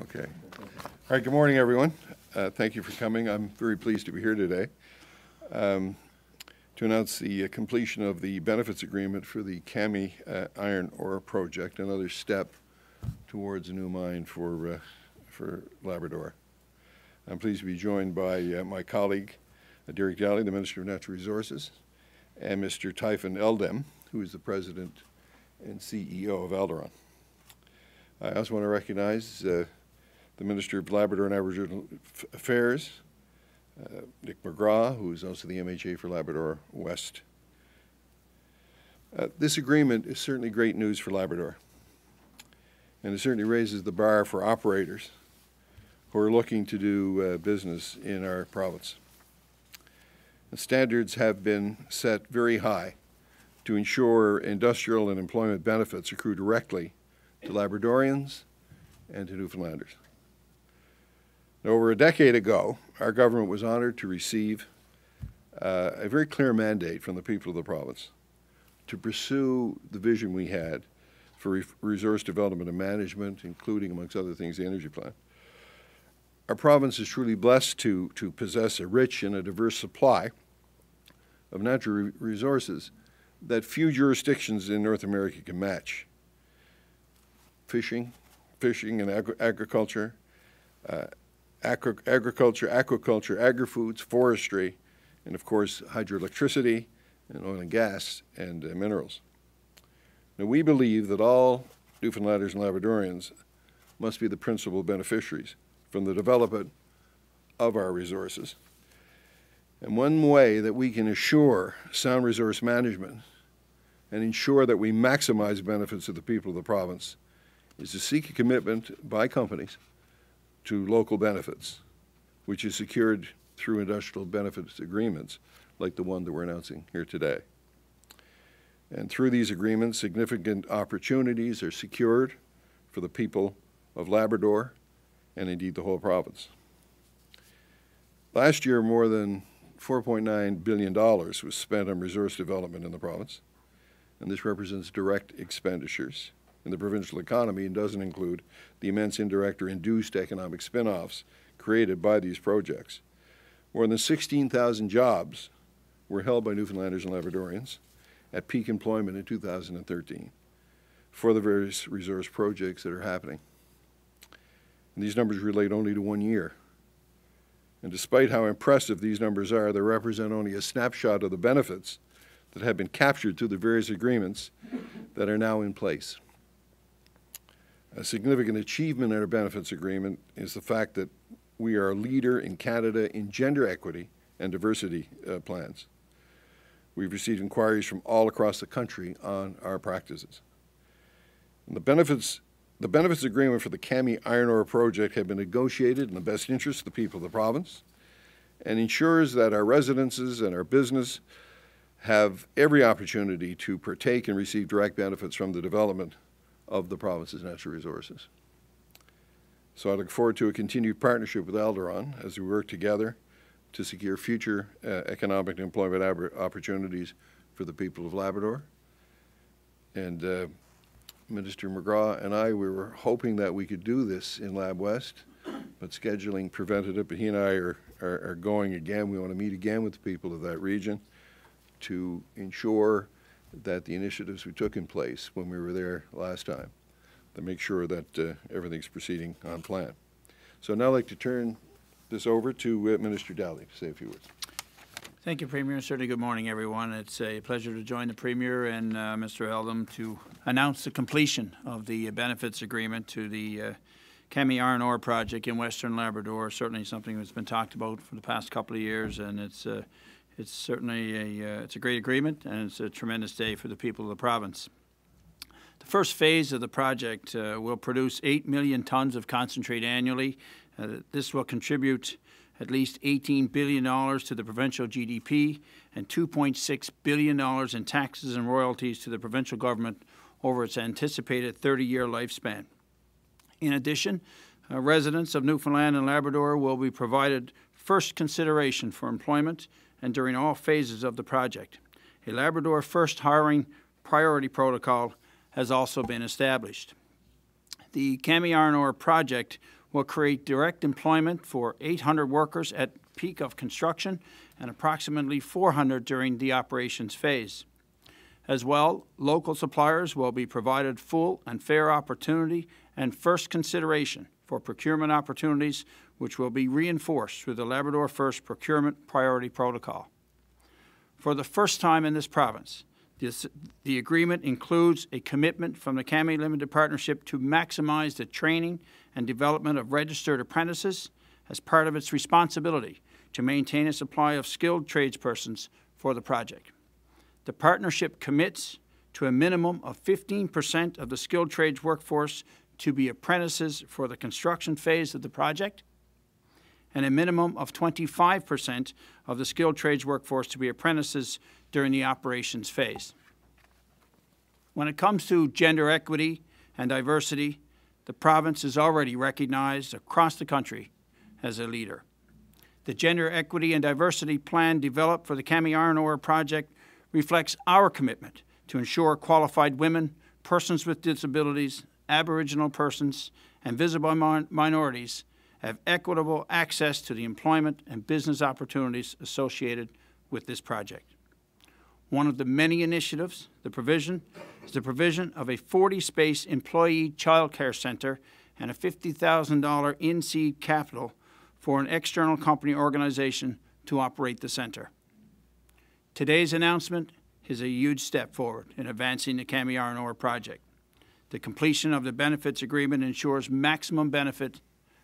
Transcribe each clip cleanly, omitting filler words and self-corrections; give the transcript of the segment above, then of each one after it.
Okay. All right, good morning, everyone. Thank you for coming. I'm very pleased to be here today to announce the completion of the benefits agreement for the Kami iron ore project, another step towards a new mine for Labrador. I'm pleased to be joined by my colleague, Derek Daly, the Minister of Natural Resources, and Mr. Typhon Eldem, who is the President and CEO of Alderon. I also want to recognize the Minister of Labrador and Aboriginal Affairs, Nick McGraw, who is also the MHA for Labrador West. This agreement is certainly great news for Labrador, and it certainly raises the bar for operators who are looking to do business in our province. The standards have been set very high to ensure industrial and employment benefits accrue directly to Labradorians and to Newfoundlanders. Now, over a decade ago, our government was honored to receive a very clear mandate from the people of the province to pursue the vision we had for resource development and management, including, amongst other things, the energy plan. Our province is truly blessed to possess a rich and a diverse supply of natural resources that few jurisdictions in North America can match. Fishing and agriculture, aquaculture, agri-foods, forestry, and of course hydroelectricity and oil and gas and minerals. Now, we believe that all Newfoundlanders and Labradorians must be the principal beneficiaries from the development of our resources. And one way that we can assure sound resource management and ensure that we maximize benefits of the people of the province is to seek a commitment by companies to local benefits, which is secured through industrial benefits agreements like the one that we're announcing here today. And through these agreements, significant opportunities are secured for the people of Labrador and indeed the whole province. Last year, more than $4.9 billion was spent on resource development in the province, and this represents direct expenditures in the provincial economy and doesn't include the immense indirect or induced economic spin-offs created by these projects. More than 16,000 jobs were held by Newfoundlanders and Labradorians at peak employment in 2013 for the various resource projects that are happening. And these numbers relate only to 1 year. And despite how impressive these numbers are, they represent only a snapshot of the benefits that have been captured through the various agreements that are now in place. A significant achievement in our benefits agreement is the fact that we are a leader in Canada in gender equity and diversity plans. We've received inquiries from all across the country on our practices. And the benefits agreement for the Kami iron ore project have been negotiated in the best interest of the people of the province and ensures that our residences and our business have every opportunity to partake and receive direct benefits from the development of the province's natural resources. So I look forward to a continued partnership with Alderon as we work together to secure future economic and employment opportunities for the people of Labrador. And Minister McGraw and I, we were hoping that we could do this in Lab West, but scheduling prevented it. But he and I are going again. We want to meet again with the people of that region to ensure that the initiatives we took in place when we were there last time, to make sure that everything's proceeding on plan. So now I'd like to turn this over to Minister Daly to say a few words. Thank you, Premier. Certainly good morning, everyone. It's a pleasure to join the Premier and Mr. Eldem to announce the completion of the benefits agreement to the Kami iron ore project in Western Labrador. Certainly something that's been talked about for the past couple of years, and it's certainly it's a great agreement, and it's a tremendous day for the people of the province. The first phase of the project will produce 8 million tons of concentrate annually. This will contribute at least $18 billion to the provincial GDP and $2.6 billion in taxes and royalties to the provincial government over its anticipated 30-year lifespan. In addition, residents of Newfoundland and Labrador will be provided first consideration for employment and during all phases of the project. A Labrador first hiring priority protocol has also been established. The Kami iron ore project will create direct employment for 800 workers at peak of construction and approximately 400 during the operations phase. As well, local suppliers will be provided full and fair opportunity and first consideration for procurement opportunities, which will be reinforced through the Labrador First Procurement Priority Protocol. For the first time in this province, the agreement includes a commitment from the Kami Limited Partnership to maximize the training and development of registered apprentices as part of its responsibility to maintain a supply of skilled tradespersons for the project. The partnership commits to a minimum of 15% of the skilled trades workforce to be apprentices for the construction phase of the project, and a minimum of 25% of the skilled trades workforce to be apprentices during the operations phase. When it comes to gender equity and diversity, the province is already recognized across the country as a leader. The Gender Equity and Diversity Plan developed for the Kami Iron Ore project reflects our commitment to ensure qualified women, persons with disabilities, Aboriginal persons, and visible minorities have equitable access to the employment and business opportunities associated with this project. One of the many initiatives, is the provision of a 40-space employee child care center and a $50,000 in-seed capital for an external company organization to operate the center. Today's announcement is a huge step forward in advancing the Kami Iron Ore project. The completion of the benefits agreement ensures maximum benefit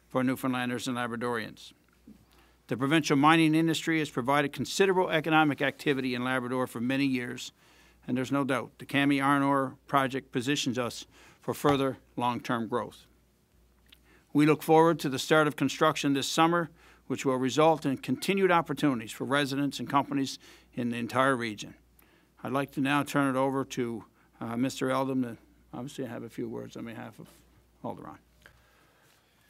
for Newfoundlanders and Labradorians. The provincial mining industry has provided considerable economic activity in Labrador for many years, and there's no doubt the Kami Iron Ore project positions us for further long-term growth. We look forward to the start of construction this summer, which will result in continued opportunities for residents and companies in the entire region. I'd like to now turn it over to Mr. Eldom to obviously have a few words on behalf of Alderaan.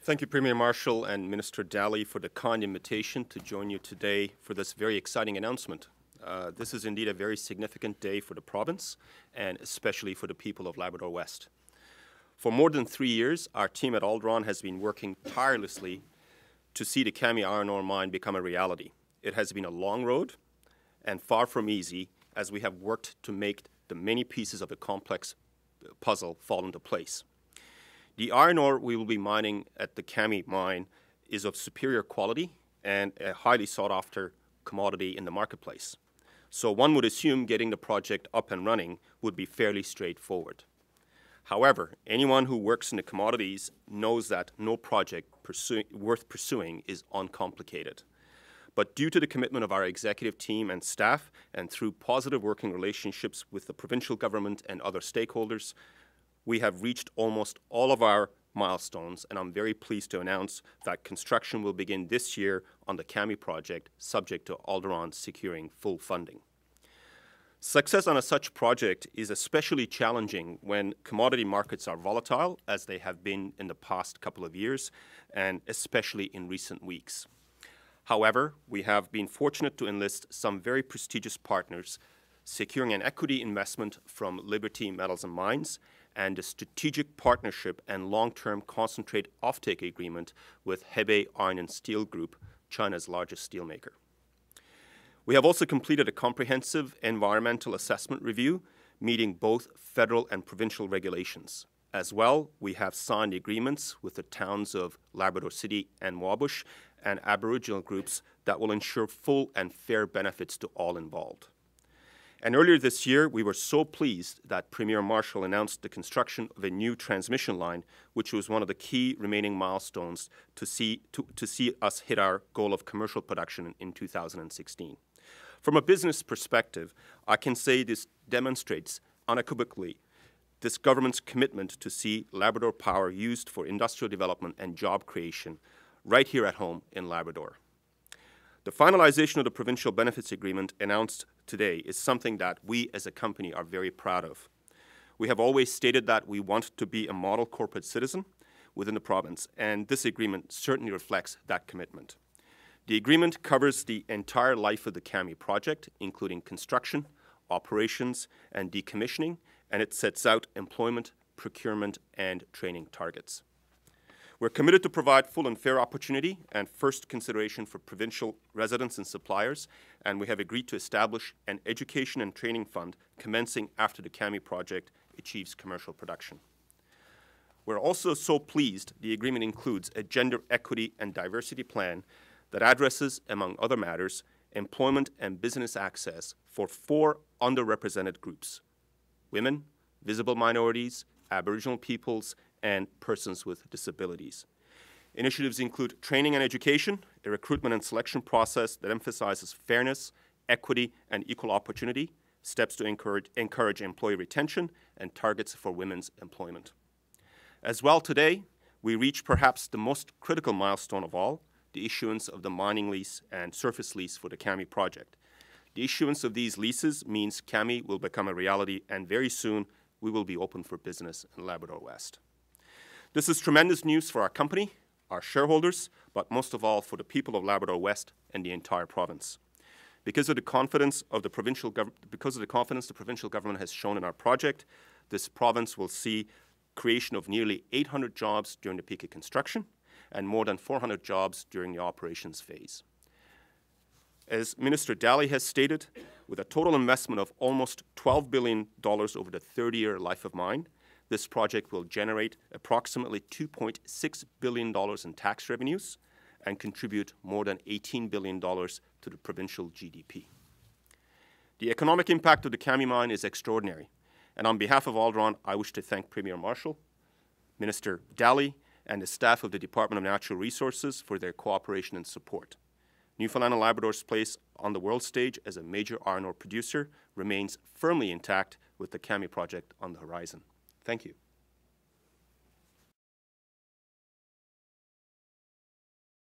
Thank you, Premier Marshall and Minister Daly, for the kind invitation to join you today for this very exciting announcement. This is indeed a very significant day for the province and especially for the people of Labrador West. For more than 3 years, our team at Alderaan has been working tirelessly to see the Kami Iron Ore mine become a reality. It has been a long road and far from easy as we have worked to make the many pieces of the complex puzzle fall into place. The iron ore we will be mining at the Kami mine is of superior quality and a highly sought-after commodity in the marketplace. So one would assume getting the project up and running would be fairly straightforward. However, anyone who works in the commodities knows that no project worth pursuing is uncomplicated. But due to the commitment of our executive team and staff, and through positive working relationships with the provincial government and other stakeholders, we have reached almost all of our milestones, and I'm very pleased to announce that construction will begin this year on the Kami project, subject to Alderaan securing full funding. Success on such project is especially challenging when commodity markets are volatile, as they have been in the past couple of years, and especially in recent weeks. However, we have been fortunate to enlist some very prestigious partners, securing an equity investment from Liberty Metals and Mines and a strategic partnership and long-term concentrate offtake agreement with Hebei Iron and Steel Group, China's largest steelmaker. We have also completed a comprehensive environmental assessment review, meeting both federal and provincial regulations. As well, we have signed agreements with the towns of Labrador City and Wabush and Aboriginal groups that will ensure full and fair benefits to all involved. And earlier this year, we were so pleased that Premier Marshall announced the construction of a new transmission line, which was one of the key remaining milestones to see us hit our goal of commercial production in 2016. From a business perspective, I can say this demonstrates unequivocally this government's commitment to see Labrador power used for industrial development and job creation right here at home in Labrador. The finalization of the provincial benefits agreement announced today is something that we as a company are very proud of. We have always stated that we want to be a model corporate citizen within the province, and this agreement certainly reflects that commitment. The agreement covers the entire life of the Kami project, including construction, operations, and decommissioning, and it sets out employment, procurement, and training targets. We're committed to provide full and fair opportunity and first consideration for provincial residents and suppliers, and we have agreed to establish an education and training fund commencing after the Kami project achieves commercial production. We're also so pleased the agreement includes a gender equity and diversity plan that addresses, among other matters, employment and business access for 4 underrepresented groups: women, visible minorities, Aboriginal peoples, and persons with disabilities. Initiatives include training and education, a recruitment and selection process that emphasizes fairness, equity, and equal opportunity, steps to encourage employee retention, and targets for women's employment. As well today, we reach perhaps the most critical milestone of all, the issuance of the mining lease and surface lease for the Kami project. The issuance of these leases means Kami will become a reality, and very soon we will be open for business in Labrador West. This is tremendous news for our company, our shareholders, but most of all for the people of Labrador West and the entire province. Because of the confidence the provincial government has shown in our project, this province will see creation of nearly 800 jobs during the peak of construction and more than 400 jobs during the operations phase. As Minister Daly has stated, with a total investment of almost $12 billion over the 30-year life of mine, this project will generate approximately $2.6 billion in tax revenues and contribute more than $18 billion to the provincial GDP. The economic impact of the Kami mine is extraordinary, and on behalf of Alderon, I wish to thank Premier Marshall, Minister Daly, and the staff of the Department of Natural Resources for their cooperation and support. Newfoundland and Labrador's place on the world stage as a major iron ore producer remains firmly intact with the Kami project on the horizon. Thank you.